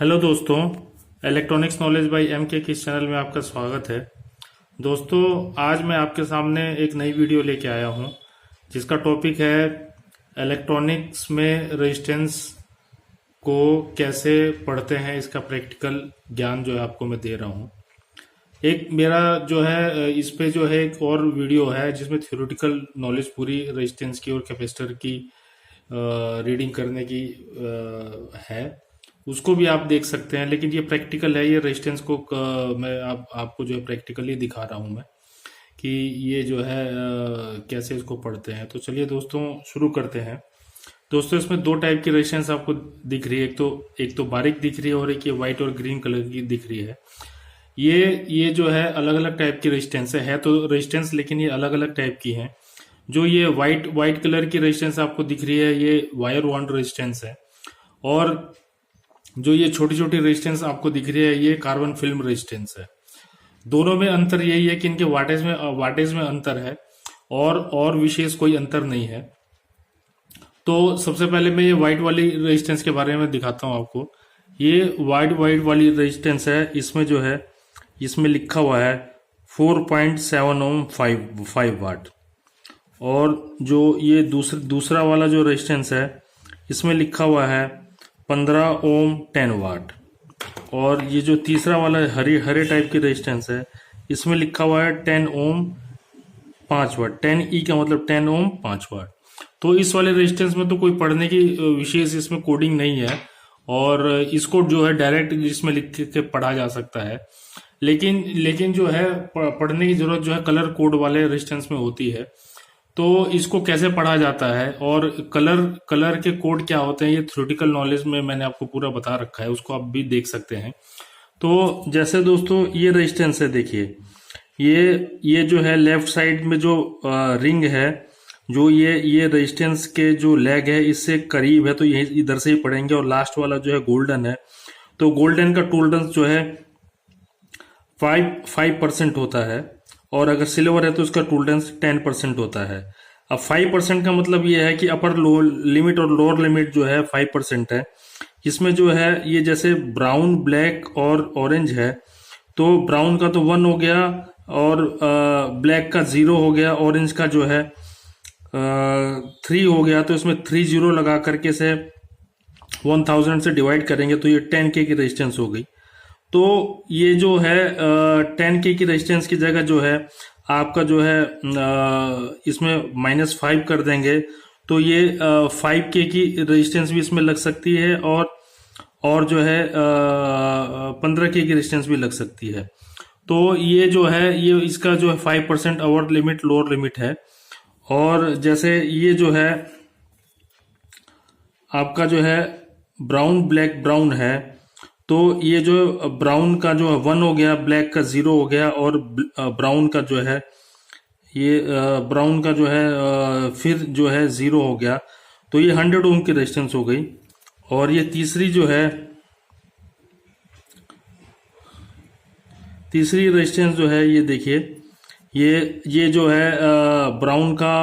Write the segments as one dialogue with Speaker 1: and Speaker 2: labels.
Speaker 1: Hello दोस्तों, electronics knowledge by M के इस चैनल में आपका स्वागत है। दोस्तों, आज मैं आपके सामने एक नई वीडियो लेके आया हूं जिसका टॉपिक है इलेक्ट्रॉनिक्स में रेजिस्टेंस को कैसे पढ़ते हैं। इसका प्रैक्टिकल ज्ञान जो है आपको मैं दे रहा हूं। एक मेरा जो है इस पे जो है एक और वीडियो है जिसमें थ्योरेटिकल नॉलेज पूरी रेजिस्टेंस की और कैपेसिटर की रीडिंग करने की है, उसको भी आप देख सकते हैं। लेकिन ये प्रैक्टिकल है, ये रेजिस्टेंस को मैं आपको जो है प्रैक्टिकली दिखा रहा हूं मैं कि ये जो है कैसे इसको पढ़ते हैं। तो चलिए दोस्तों शुरू करते हैं। दोस्तों, इसमें दो टाइप की रेजिस्टेंस आपको दिख रही है। एक तो बारीक दिख रही है और एक ये व्हाइट और ग्रीन कलर की दिख रही है। ये जो है अलग अलग टाइप की रेजिस्टेंस है तो रेजिस्टेंस, लेकिन ये अलग अलग टाइप की है। जो ये व्हाइट कलर की रेजिस्टेंस आपको दिख रही है ये वायर बॉन्ड रेजिस्टेंस है, और जो ये छोटी छोटी रेजिस्टेंस आपको दिख रही है ये कार्बन फिल्म रेजिस्टेंस है। दोनों में अंतर यही है कि इनके वाटेज में अंतर है और विशेष कोई अंतर नहीं है। तो सबसे पहले मैं ये व्हाइट वाली रेजिस्टेंस के बारे में दिखाता हूं आपको। ये व्हाइट वाली रेजिस्टेंस है। इसमें जो है इसमें लिखा हुआ है 4.7 ओम 5 वाट। और जो ये दूसरा वाला जो रेजिस्टेंस है इसमें लिखा हुआ है 15 ओम 10 वाट। और ये जो तीसरा वाला हरे टाइप की रेजिस्टेंस है इसमें लिखा हुआ है 10 ओम 5 वाट। 10 ई का मतलब 10 ओम 5 वाट। तो इस वाले रेजिस्टेंस में तो कोई पढ़ने की विशेष इसमें कोडिंग नहीं है, और इसको जो है डायरेक्ट इसमें लिख के पढ़ा जा सकता है। लेकिन जो है पढ़ने की जरूरत जो है कलर कोड वाले रेजिस्टेंस में होती है। तो इसको कैसे पढ़ा जाता है और कलर के कोड क्या होते हैं, ये थ्योरेटिकल नॉलेज में मैंने आपको पूरा बता रखा है, उसको आप भी देख सकते हैं। तो जैसे दोस्तों ये रेजिस्टेंस है, देखिए ये जो है लेफ्ट साइड में जो रिंग है, जो ये रेजिस्टेंस के जो लेग है इससे करीब है तो यही इधर से ही पढ़ेंगे। और लास्ट वाला जो है गोल्डन है, तो गोल्डन का टोलरेंस जो है 5% होता है, और अगर सिल्वर है तो उसका टोलरेंस 10% होता है। अब 5% का मतलब ये है कि अपर लिमिट और लोअर लिमिट जो है 5% है। इसमें जो है ये जैसे ब्राउन, ब्लैक और ऑरेंज है, तो ब्राउन का तो 1 हो गया, और ब्लैक का 0 हो गया, ऑरेंज का जो है 3 हो गया। तो इसमें 3 0 लगा करके से 1000 से डिवाइड करेंगे तो ये 10K की रेजिस्टेंस हो गई। तो ये जो है 10K की रेजिस्टेंस की जगह जो है आपका जो है इसमें -5 कर देंगे तो ये 5K की रेजिस्टेंस भी इसमें लग सकती है, और जो है 15K की रेजिस्टेंस भी लग सकती है। तो ये जो है ये इसका जो है 5% अपर लिमिट लोअर लिमिट है। और जैसे ये जो है आपका जो है ब्राउन, ब्लैक, ब्राउन है, तो ये जो ब्राउन का जो है 1 हो गया, ब्लैक का 0 हो गया, और ब्राउन का जो है ये ब्राउन का जो है फिर जो है 0 हो गया। तो ये 100 ओम की रेजिस्टेंस हो गई। और ये तीसरी रेजिस्टेंस जो है ये देखिए, ये जो है ब्राउन का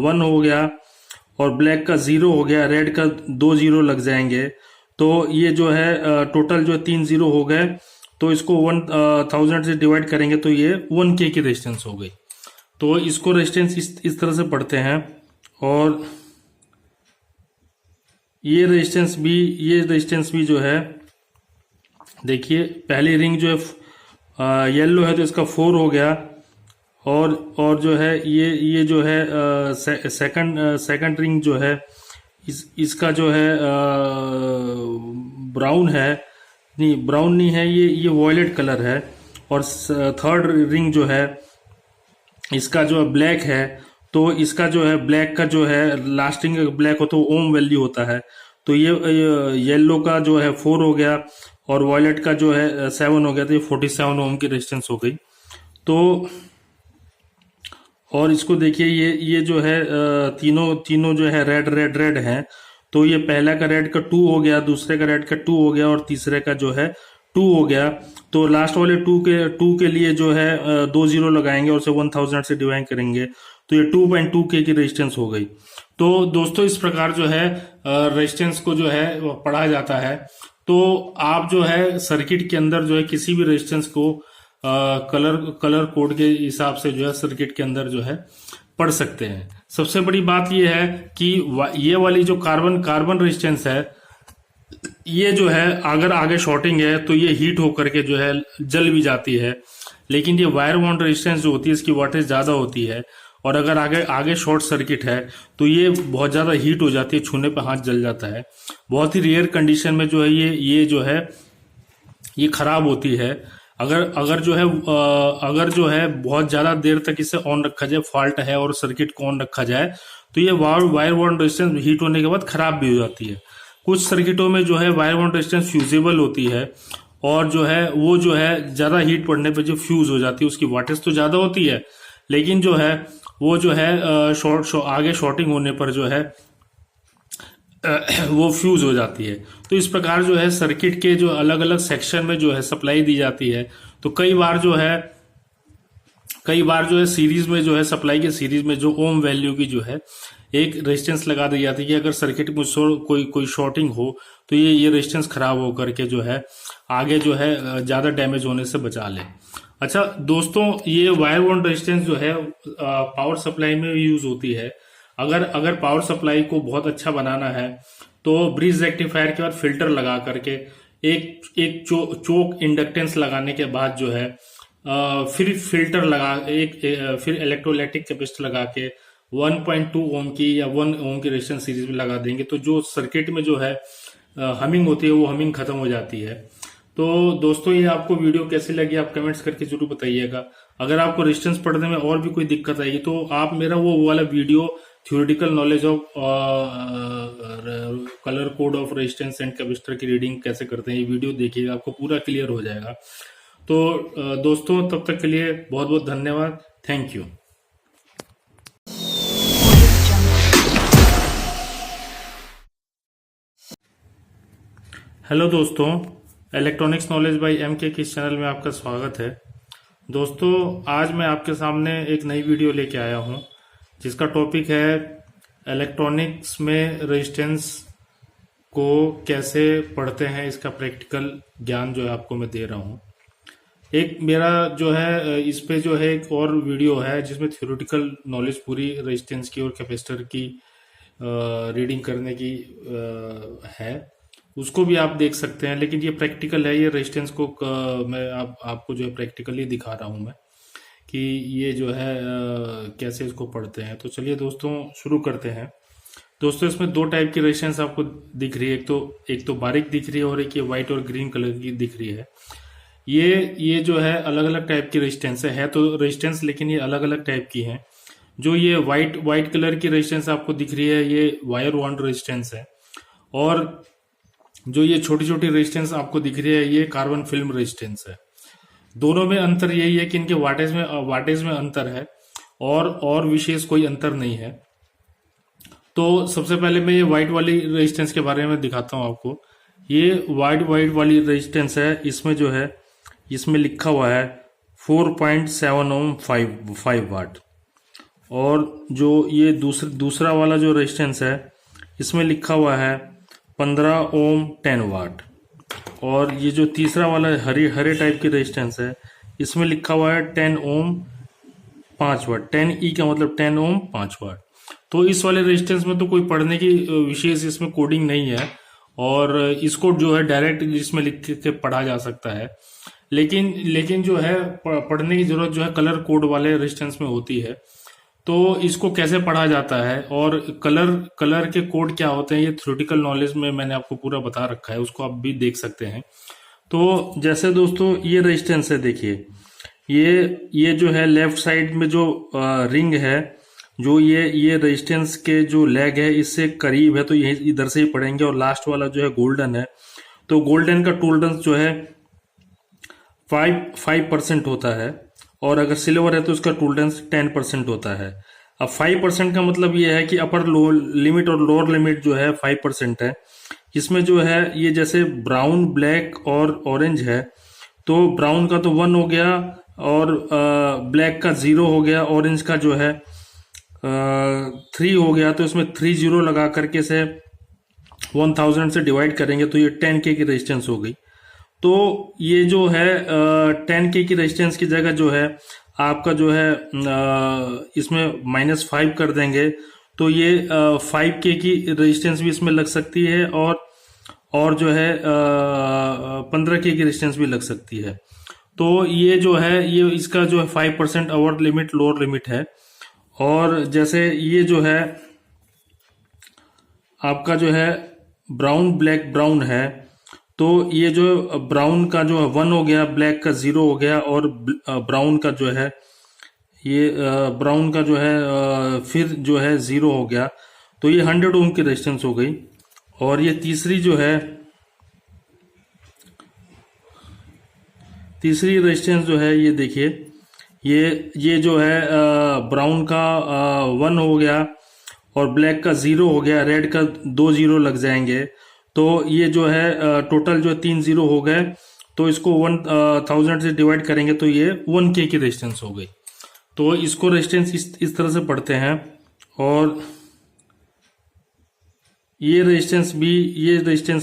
Speaker 1: 1 हो गया और ब्लैक का 0 हो गया, रेड का 2 0 लग जाएंगे। तो ये जो है टोटल जो 3 0 हो गए, तो इसको 1000 से डिवाइड करेंगे तो ये 1K की रेजिस्टेंस हो गई। तो इसको रेजिस्टेंस इस तरह से पढ़ते हैं। और ये रेजिस्टेंस भी जो है देखिए, पहली रिंग जो है येलो है तो इसका 4 हो गया, और जो है ये जो है सेकंड रिंग जो है इसका जो है ब्राउन है, नहीं ब्राउन नहीं है, ये वॉयलेट कलर है। और थर्ड रिंग जो है इसका जो है ब्लैक है, तो इसका जो है ब्लैक का जो है लास्टिंग ब्लैक हो तो ओम वैल्यू होता है। तो ये येलो का जो है 4 हो गया, और वॉयलेट का जो है 7 हो गया, तो ये 47 ओम की रेजिस्टेंस हो गई। तो और इसको देखिए, ये जो है तीनों जो है रेड है। तो ये पहला का रेड का 2 हो गया, दूसरे का रेड का 2 हो गया, और तीसरे का जो है 2 हो गया। तो लास्ट वाले 2 के लिए जो है 2 0 लगाएंगे और उसे 1000 से डिवाइड करेंगे तो ये 2.2K की रेजिस्टेंस हो गई। तो दोस्तों इस प्रकार जो है रेजिस्टेंस को जो है पढ़ा जाता है। तो आप जो है सर्किट के अंदर जो है किसी भी रेजिस्टेंस को कलर कोड के हिसाब से जो है सर्किट के अंदर जो है पढ़ सकते हैं। सबसे बड़ी बात यह है कि ये वाली जो कार्बन रेजिस्टेंस है, ये जो है अगर आगे शॉर्टिंग है तो ये हीट होकर के जो है जल भी जाती है, लेकिन ये वायर बाउंड रेजिस्टेंस जो होती है इसकी वाटेज ज्यादा होती है, और अगर आगे शॉर्ट सर्किट है तो ये बहुत ज्यादा हीट हो जाती है, छूने पे हाथ जल जाता है। बहुत ही रेयर कंडीशन में जो है ये जो है ये खराब होती है। अगर जो है बहुत ज्यादा देर तक इसे ऑन रखा जाए, फॉल्ट है और सर्किट को ऑन रखा जाए, तो ये वायर बाउंड रेजिस्टेंस हीट होने के बाद खराब भी हो जाती है। कुछ सर्किटों में जो है वायर बाउंड रेजिस्टेंस फ्यूजेबल होती है, और जो है वो जो है ज्यादा हीट पड़ने पे जो फ्यूज हो जाती है, उसकी वाटेज तो ज्यादा होती है, लेकिन जो है वो जो है आगे शॉर्टिंग होने पर जो है वो फ्यूज हो जाती है। तो इस प्रकार जो है सर्किट के जो अलग अलग सेक्शन में जो है सप्लाई दी जाती है, तो कई बार जो है सीरीज में जो है सप्लाई के सीरीज में जो ओम वैल्यू की जो है एक रेजिस्टेंस लगा दी जाती है कि अगर सर्किट में कोई शॉर्टिंग हो तो ये रेजिस्टेंस खराब होकर के जो है आगे जो है ज्यादा डैमेज होने से बचा ले। अच्छा दोस्तों, ये वायर बाउंड रेजिस्टेंस जो है पावर सप्लाई में यूज होती है। अगर पावर सप्लाई को बहुत अच्छा बनाना है तो ब्रिज रेक्टिफायर के बाद फिल्टर लगा करके एक चोक इंडक्टेंस लगाने के बाद जो है फिर फिल्टर लगा फिर इलेक्ट्रोलाइटिक कैपेसिटर लगा के 1.2 ओम की या 1 ओम की रेजिस्टेंस सीरीज में लगा देंगे, तो जो सर्किट में जो है हमिंग होती है वो हमिंग खत्म हो जाती है। तो दोस्तों, ये आपको वीडियो कैसी लगी आप कमेंट्स करके जरूर बताइएगा। अगर आपको रेजिस्टेंस पढ़ने में और भी कोई दिक्कत आएगी तो आप मेरा वो वाला video theoretical knowledge of colour code of resistance and capacitor की रीडिंग कैसे करते हैं, ये वीडियो देखिएगा, आपको पूरा क्लियर हो जाएगा। तो दोस्तों, तब तक के लिए बहुत बहुत धन्यवाद। Thank you. हेलो दोस्तों, इलेक्ट्रॉनिक्स नॉलेज बाय एमके के इस चैनल में आपका स्वागत है। दोस्तों, आज मैं आपके सामने एक नई वीडियो लेके आया हूं जिसका टॉपिक है इलेक्ट्रॉनिक्स में रेजिस्टेंस को कैसे पढ़ते हैं, इसका प्रैक्टिकल ज्ञान जो है आपको मैं दे रहा हूं। एक मेरा जो है इस पे जो है एक और वीडियो है जिसमें थ्योरेटिकल नॉलेज पूरी रेजिस्टेंस की और कैपेसिटर की रीडिंग करने की है, उसको भी आप देख सकते हैं। लेकिन ये प्रैक्टिकल है, ये रेजिस्टेंस को मैं आपको जो है प्रैक्टिकली दिखा रहा हूं मैं कि ये जो है कैसे इसको पढ़ते हैं। तो चलिए दोस्तों शुरू करते हैं। दोस्तों, इसमें दो टाइप की रेजिस्टेंस आपको दिख रही है, एक तो बारीक दिख रही है और एक ये व्हाइट और ग्रीन कलर की दिख रही है। ये जो है अलग अलग टाइप की रेजिस्टेंस है तो रेजिस्टेंस, लेकिन ये अलग अलग टाइप की हैं। जो ये व्हाइट कलर की रेजिस्टेंस आपको दिख रही है ये वायर बाउंड रेजिस्टेंस है, और जो ये छोटी छोटी रेजिस्टेंस आपको दिख रही है ये कार्बन फिल्म रेजिस्टेंस है। दोनों में अंतर यही है कि इनके वाटेज में अंतर है, और विशेष कोई अंतर नहीं है। तो सबसे पहले मैं ये व्हाइट वाली रेजिस्टेंस के बारे में दिखाता हूं आपको। ये व्हाइट वाली रेजिस्टेंस है, इसमें जो है इसमें लिखा हुआ है 4.7 ओम 5 वाट, और जो ये दूसरा वाला जो रेजिस्टेंस है इसमें लिखा हुआ है 15 ओम 10 वाट, और ये जो तीसरा वाला हरे टाइप की रेजिस्टेंस है इसमें लिखा हुआ है 10 ओम 5 वाट। 10 ई का मतलब 10 ओम 5 वाट। तो इस वाले रेजिस्टेंस में तो कोई पढ़ने की विशेष इसमें कोडिंग नहीं है, और इसको जो है डायरेक्ट इसमें लिख के पढ़ा जा सकता है। लेकिन जो है पढ़ने की जरूरत जो है कलर कोड वाले रेजिस्टेंस में होती है। तो इसको कैसे पढ़ा जाता है और कलर के कोड क्या होते हैं, ये थ्योरेटिकल नॉलेज में मैंने आपको पूरा बता रखा है, उसको आप भी देख सकते हैं। तो जैसे दोस्तों ये रेजिस्टेंस है, देखिए ये जो है लेफ्ट साइड में जो रिंग है, जो ये रेजिस्टेंस के जो लेग है इससे करीब है तो यही इधर से ही पढ़ेंगे, और लास्ट वाला जो है गोल्डन है, तो गोल्डन का टोलरेंस जो है 5% होता है, और अगर सिल्वर है तो उसका टोलरेंस 10% होता है। अब 5% का मतलब ये है कि अपर लिमिट और लोअर लिमिट जो है 5% है। इसमें जो है ये जैसे ब्राउन, ब्लैक और ऑरेंज है, तो ब्राउन का तो 1 हो गया, और ब्लैक का 0 हो गया, ऑरेंज का जो है 3 हो गया, तो इसमें 3 0 लगा करके से 1000 से डिवाइड करेंगे तो ये 10K की रेजिस्टेंस हो गई। तो ये जो है 10K की रेजिस्टेंस की जगह जो है आपका जो है इसमें -5 कर देंगे तो ये 5K की रेजिस्टेंस भी इसमें लग सकती है और जो है 15K की रेजिस्टेंस भी लग सकती है। तो ये जो है ये इसका जो है 5% अवर लिमिट लोअर लिमिट है। और जैसे ये जो है आपका जो है ब्राउन ब्लैक ब्राउन है, तो ये जो ब्राउन का जो है 1 हो गया, ब्लैक का 0 हो गया और ब्राउन का जो है ये ब्राउन का जो है फिर जो है 0 हो गया। तो ये 100 ओम की रेजिस्टेंस हो गई। और ये तीसरी रेजिस्टेंस जो है ये देखिए, ये जो है ब्राउन का 1 हो गया और ब्लैक का 0 हो गया, रेड का 2 0 लग जाएंगे। तो ये जो है टोटल जो 3 0 हो गए। तो इसको 1000 से डिवाइड करेंगे तो ये 1K की रेजिस्टेंस हो गई। तो इसको रेजिस्टेंस इस तरह से पढ़ते हैं। और ये रेजिस्टेंस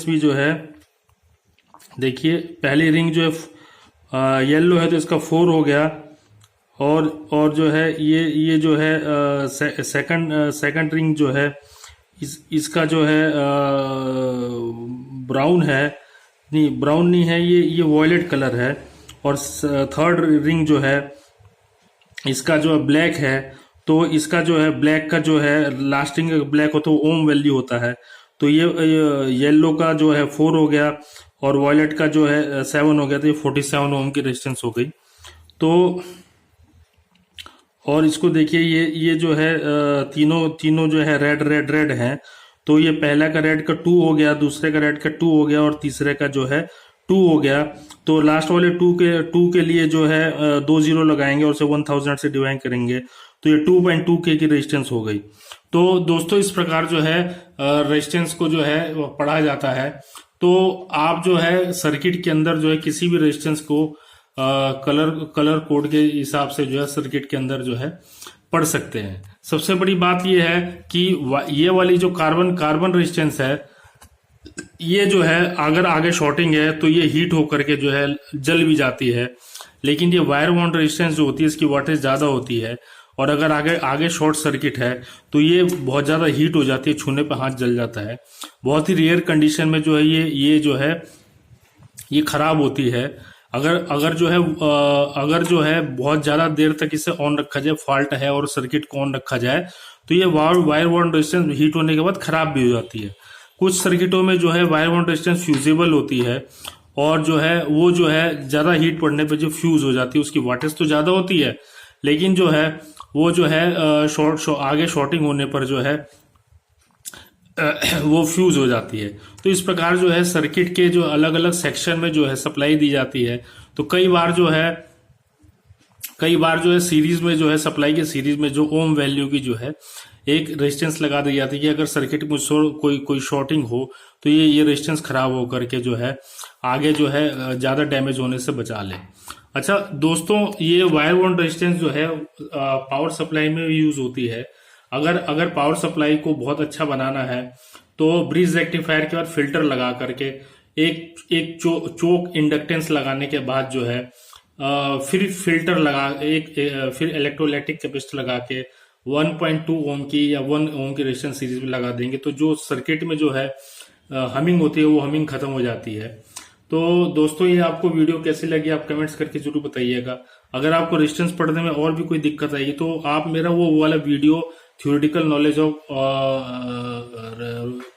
Speaker 1: भी जो है देखिए, पहली रिंग जो है येलो है तो इसका 4 हो गया। और जो है ये जो है सेकंड रिंग जो है इसका जो है ब्राउन है, नहीं ब्राउन नहीं है, ये वॉयलेट कलर है। और थर्ड रिंग जो है इसका जो है ब्लैक है। तो इसका जो है ब्लैक का जो है लास्टिंग ब्लैक हो तो ओम वैल्यू होता है। तो ये येलो का जो है 4 हो गया और वॉयलेट का जो है 7 हो गया। तो ये 47 ओम की रेजिस्टेंस हो गई। तो और इसको देखिए, ये जो है तीनों जो है रेड हैं। तो ये पहला का रेड का 2 हो गया, दूसरे का रेड का 2 हो गया और तीसरे का जो है 2 हो गया। तो लास्ट वाले 2 के लिए जो है 2 0 लगाएंगे और उसे 1000 से डिवाइड करेंगे तो ये 2.2K की रेजिस्टेंस हो गई। तो दोस्तों इस प्रकार जो है रेजिस्टेंस को जो है वो पढ़ा जाता है। तो आप जो है सर्किट के अंदर जो है किसी भी रेजिस्टेंस को कलर कोड के हिसाब से जो है सर्किट के अंदर जो है पढ़ सकते हैं। सबसे बड़ी बात यह है कि ये वाली जो कार्बन रेजिस्टेंस है, ये जो है अगर आगे शॉर्टिंग है तो ये हीट होकर के जो है जल भी जाती है। लेकिन ये वायर बाउंड रेजिस्टेंस जो होती है इसकी वोल्टेज ज्यादा होती है और अगर आगे शॉर्ट सर्किट है तो ये बहुत ज्यादा हीट हो जाती है, छूने पे हाथ जल जाता है। बहुत ही रेयर कंडीशन में जो है ये जो है ये खराब होती है। अगर जो है बहुत ज्यादा देर तक इसे ऑन रखा जाए, फॉल्ट है और सर्किट को ऑन रखा जाए तो ये वायर बाउंड रेजिस्टेंस हीट होने के बाद खराब भी हो जाती है। कुछ सर्किटों में जो है वायर बाउंड रेजिस्टेंस फ्यूजेबल होती है और जो है वो जो है ज्यादा हीट पड़ने पे जो फ्यूज हो जाती है, उसकी वाटेज तो ज्यादा होती है लेकिन जो है वो जो है आगे शॉर्टिंग होने पर जो है वो फ्यूज हो जाती है। तो इस प्रकार जो है सर्किट के जो अलग अलग सेक्शन में जो है सप्लाई दी जाती है। तो कई बार जो है सीरीज में जो है सप्लाई के सीरीज में जो ओम वैल्यू की जो है एक रेजिस्टेंस लगा दी जाती है कि अगर सर्किट में कोई शॉर्टिंग हो तो ये रेजिस्टेंस खराब होकर के जो है आगे जो है ज्यादा डैमेज होने से बचा ले। अच्छा दोस्तों, ये वायर बाउंड रेजिस्टेंस जो है पावर सप्लाई में यूज होती है। अगर पावर सप्लाई को बहुत अच्छा बनाना है तो ब्रिज रेक्टिफायर के बाद फिल्टर लगा करके एक चोक इंडक्टेंस लगाने के बाद जो है फिर फिल्टर लगा फिर इलेक्ट्रोलाइटिक कैपेसिटर लगा के 1.2 ओम की या 1 ओम की रेजिस्टेंस सीरीज में लगा देंगे तो जो सर्किट में जो है हमिंग होती है वो हमिंग खत्म हो जाती है। तो दोस्तों ये आपको वीडियो कैसी लगी आप कमेंट्स करके जरूर बताइएगा। अगर आपको रेजिस्टेंस पढ़ने में और भी कोई दिक्कत आएगी तो आप मेरा वो वाला video theoretical knowledge of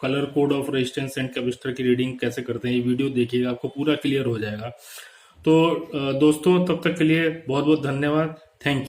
Speaker 1: colour code of resistance and capacitor की रीडिंग कैसे करते हैं ये वीडियो देखिएगा, आपको पूरा क्लियर हो जाएगा। तो दोस्तों तब तक के लिए बहुत बहुत धन्यवाद। Thank you.